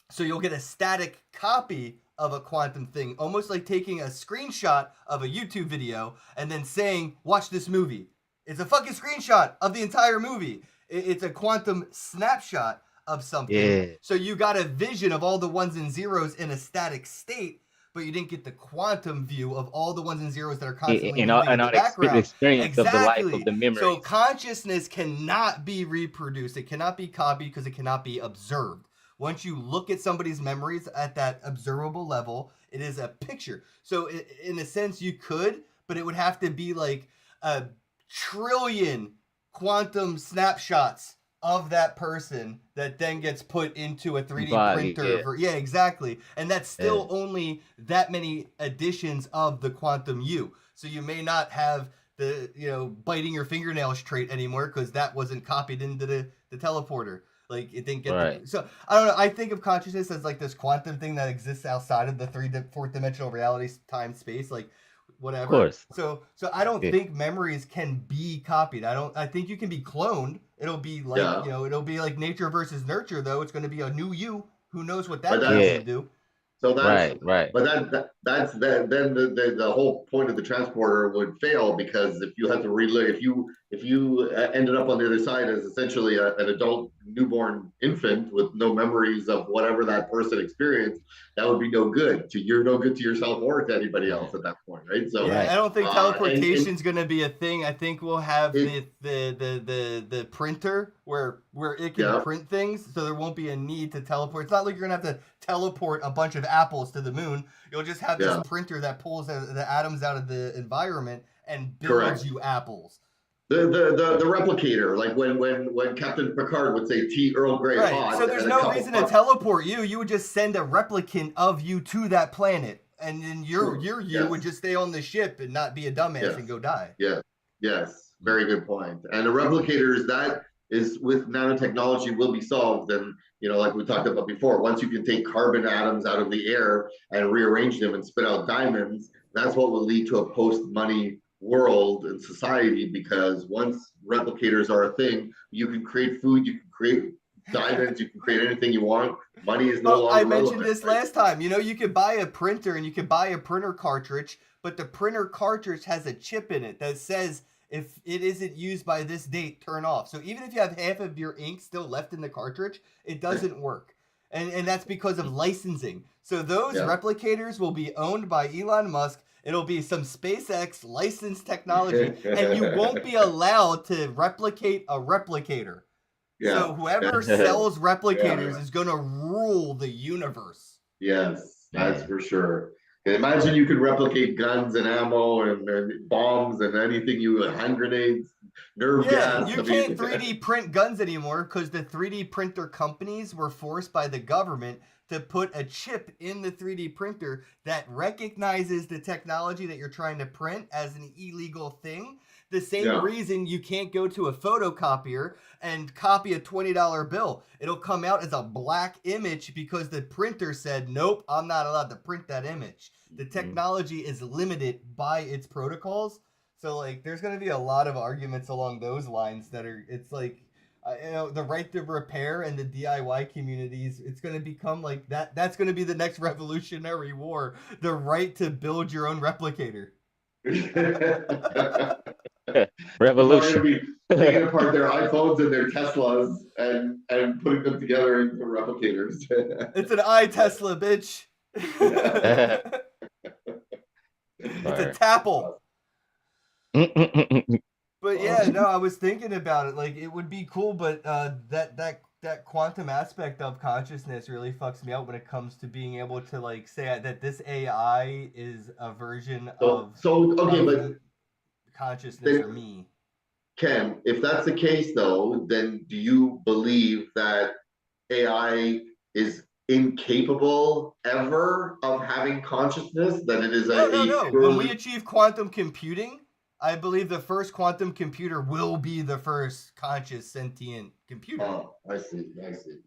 So you'll get a static copy of a quantum thing, almost like taking a screenshot of a YouTube video and then saying, watch this movie. It's a fucking screenshot of the entire movie. It's a quantum snapshot of something. Yeah. So you got a vision of all the ones and zeros in a static state, but you didn't get the quantum view of all the ones and zeros that are constantly in the background.
Experience of the life of the memory.
So consciousness cannot be reproduced. It cannot be copied because it cannot be observed. Once you look at somebody's memories at that observable level, it is a picture. So in a sense you could, but it would have to be like a trillion quantum snapshots of that person that then gets put into a 3D printer. Yeah, exactly. And that's still only that many additions of the quantum you. So you may not have the, biting your fingernails trait anymore because that wasn't copied into the teleporter. Like it didn't get so I don't know. I think of consciousness as like this quantum thing that exists outside of the fourth dimensional reality, time, space, like whatever. Of course. So I don't think memories can be copied. I think you can be cloned. It'll be like it'll be like nature versus nurture, though. It's going to be a new you. Who knows what that's going to do?
So that's right. But that's then the whole point of the transporter would fail, because if you had to relive, if you ended up on the other side as essentially an adult newborn infant with no memories of whatever that person experienced, that would be no good to you're no good to yourself or to anybody else at that point, right? So
I don't think teleportation is going to be a thing. I think we'll have the printer where it can print things, so there won't be a need to teleport. It's not like you're going to have to teleport a bunch of apples to the moon. You'll just have this printer that pulls the atoms out of the environment and builds you apples.
The replicator, like when Captain Picard would say tea Earl Grey hot.
So there's no reason to teleport you. You would just send a replicant of you to that planet, and then your you would just stay on the ship and not be a dumbass and go die.
Yes, very good point. And the replicators, that is with nanotechnology, will be solved. And like we talked about before, once you can take carbon atoms out of the air and rearrange them and spit out diamonds, that's what will lead to a post-money world and society, because once replicators are a thing, you can create food, you can create diamonds, you can create anything you want. Money is no longer
I mentioned
relevant.
this last time. You know, you could buy a printer and you could buy a printer cartridge, but the printer cartridge has a chip in it that says if it isn't used by this date, turn off. So even if you have half of your ink still left in the cartridge, it doesn't work. And that's because of licensing. So those replicators will be owned by Elon Musk. It'll be some SpaceX licensed technology, and you won't be allowed to replicate a replicator.
Yeah.
So whoever sells replicators is going to rule the universe.
Yes, that's for sure. And imagine you could replicate guns and ammo and bombs and anything hand grenades, nerve gas.
You can't 3D print guns anymore because the 3D printer companies were forced by the government to put a chip in the 3D printer that recognizes the technology that you're trying to print as an illegal thing. The same reason you can't go to a photocopier and copy a $20 bill. It'll come out as a black image because the printer said, nope, I'm not allowed to print that image. The technology is limited by its protocols. So, like, there's going to be a lot of arguments along those lines that are, it's like, you know, the right to repair and the DIY communities, it's going to become like that. That's going to be the next revolutionary war, the right to build your own replicator.
Revolution.
They're taking apart their iPhones and their Teslas and putting them together into replicators.
It's an iTesla, bitch. It's a Tapple. But yeah, no, I was thinking about it. Like, it would be cool, but that quantum aspect of consciousness really fucks me out when it comes to being able to, like, say that this AI is a version of consciousness for me.
Ken, if that's the case, though, then do you believe that AI is incapable ever of having consciousness? That it is
no. When we achieve quantum computing, I believe the first quantum computer will be the first conscious sentient computer.
Oh, I see.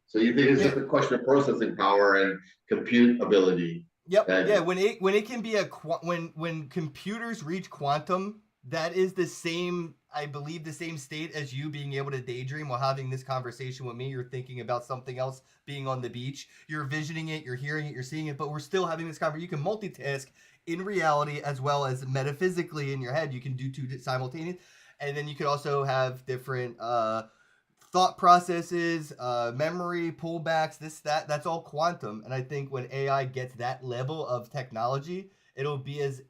So you think it's just a question of processing power and compute ability?
Yep. When it can be when computers reach quantum, that is the same, I believe, the same state as you being able to daydream while having this conversation with me. You're thinking about something else, being on the beach. You're visioning it, you're hearing it, you're seeing it, but we're still having this conversation. You can multitask in reality as well as metaphysically in your head. You can do two simultaneous. And then you could also have different thought processes, memory, pullbacks, that's all quantum. And I think when AI gets that level of technology, it'll be as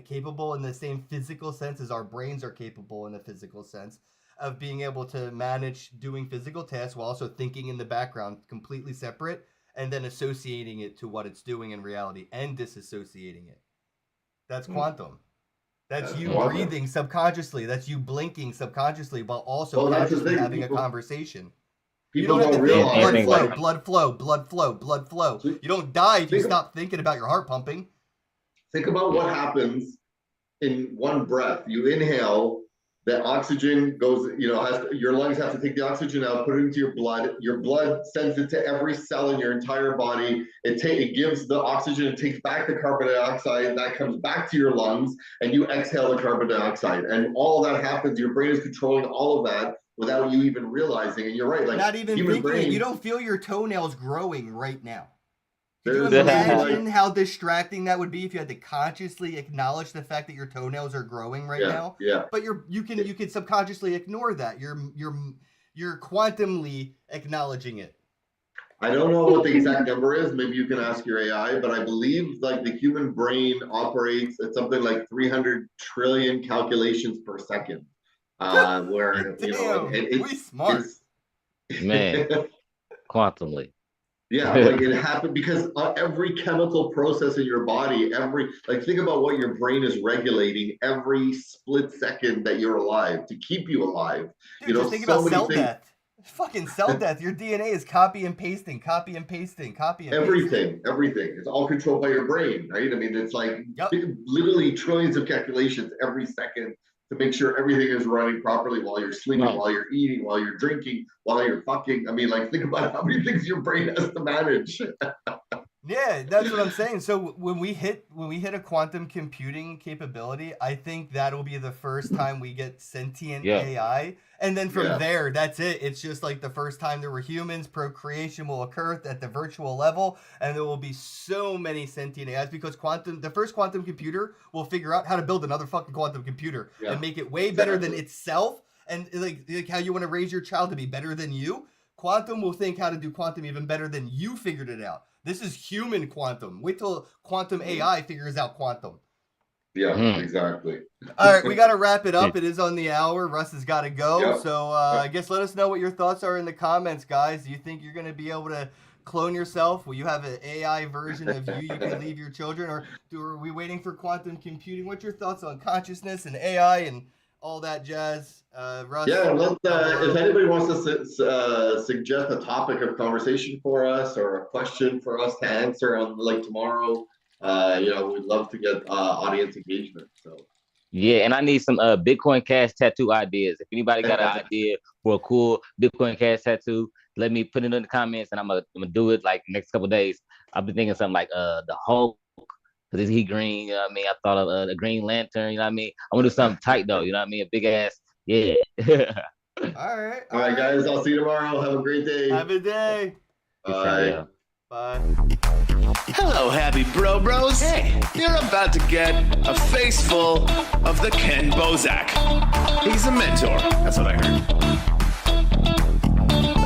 capable in the same physical sense as our brains are capable in a physical sense of being able to manage doing physical tasks while also thinking in the background, completely separate, and then associating it to what it's doing in reality and disassociating it. That's quantum. That's you breathing subconsciously. That's you blinking subconsciously while also consciously having a conversation.
People don't realize
blood flow. You don't die if you stop thinking about your heart pumping.
Think about what happens in one breath. You inhale, the oxygen goes, your lungs have to take the oxygen out, put it into your blood. Your blood sends it to every cell in your entire body. It gives the oxygen, it takes back the carbon dioxide, that comes back to your lungs, and you exhale the carbon dioxide. And all of that happens, your brain is controlling all of that without you even realizing. And you're right, like
not even thinking, you don't feel your toenails growing right now. Can you imagine how distracting that would be if you had to consciously acknowledge the fact that your toenails are growing right now?
Yeah.
But you can subconsciously ignore that. You're quantumly acknowledging it.
I don't know what the exact number is. Maybe you can ask your AI, but I believe like the human brain operates at something like 300 trillion calculations per second. Where
we smart.
Man, quantumly.
Yeah, like it happened because every chemical process in your body, think about what your brain is regulating every split second that you're alive to keep you alive.
Dude, just think about cell death. Fucking cell death. Your DNA is copy and pasting. Everything.
It's all controlled by your brain, right? I mean, it's like literally trillions of calculations every second to make sure everything is running properly while you're sleeping, while you're eating, while you're drinking, while you're fucking. I mean, like, think about how many things your brain has to manage.
Yeah, that's what I'm saying. So when we hit a quantum computing capability, I think that'll be the first time we get sentient
Yeah.
AI, and then from
Yeah.
there, that's it. It's just like the first time there were humans. Procreation will occur at the virtual level, and there will be so many sentient AIs because the first quantum computer will figure out how to build another fucking quantum computer
Yeah.
and make it way better than
Exactly.
itself, and like how you want to raise your child to be better than you. Quantum will think how to do quantum even better than you figured it out. This is human quantum. Wait till quantum AI figures out quantum.
Yeah,
Mhm.
exactly.
All right, we got to wrap it up. It is on the hour. Russ has got to go.
Yep.
So I guess let us know what your thoughts are in the comments, guys. Do you think you're going to be able to clone yourself? Will you have an AI version of you can leave your children? Or are we waiting for quantum computing? What's your thoughts on consciousness and AI and all that jazz? Russ?
Yeah, if anybody wants to suggest a topic of conversation for us or a question for us to answer on like tomorrow, we'd love to get audience engagement. So
Yeah, and I need some Bitcoin Cash tattoo ideas. If anybody got an idea for a cool Bitcoin Cash tattoo, let me put it in the comments, and I'm gonna do it like next couple of days. I've been thinking something like the Hulk, because he green. You know what I mean? I thought of the Green Lantern. You know what I mean? I want to do something tight though. You know what I mean? A big ass. Yeah.
All right.
all right, guys, I'll see you tomorrow. Have a great day.
Have a day.
Bye.
Bye.
Hello, happy bros. Hey, you're about to get a face full of the Ken Bozak. He's a mentor. That's what I heard.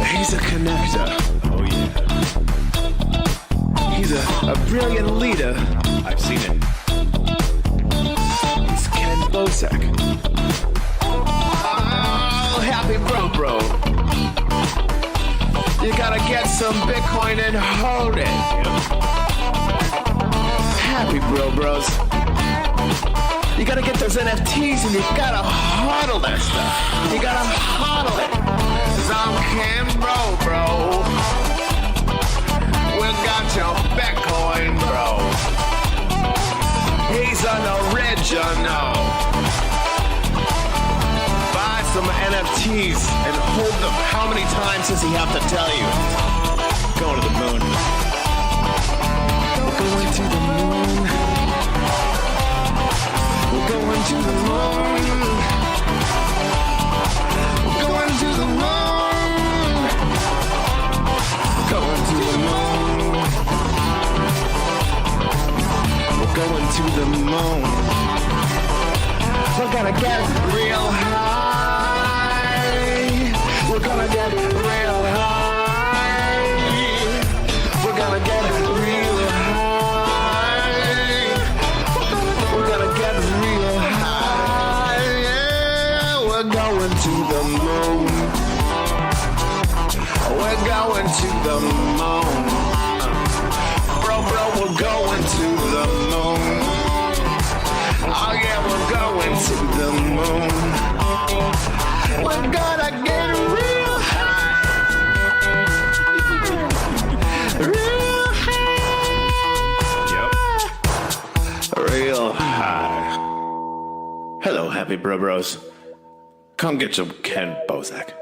He's a connector. Oh, yeah. He's a brilliant leader. I've seen it. He's Ken Bozak. Oh, happy bro. You gotta get some Bitcoin and hold it. Happy bros. You gotta get those NFTs and you gotta hodl that stuff. You gotta hodl it. 'Cause I'm Ken bro. We got your Bitcoin, bro. He's an original. Buy some NFTs and hold them. How many times does he have to tell you? Going to the moon. We're going to the moon. We're going to the moon. We're going to the moon. Going to the moon. We're going to the moon. We're gonna get real high. We're gonna get real high. We're gonna get real high. We're gonna get real high. Yeah, we're going to the moon. We're going to the moon. Bro, we're going to the moon. Oh yeah, we're going to the moon. We're gonna get real high. Real high. Yep. Real high. Hello, happy bros. Come get some Ken Bozak.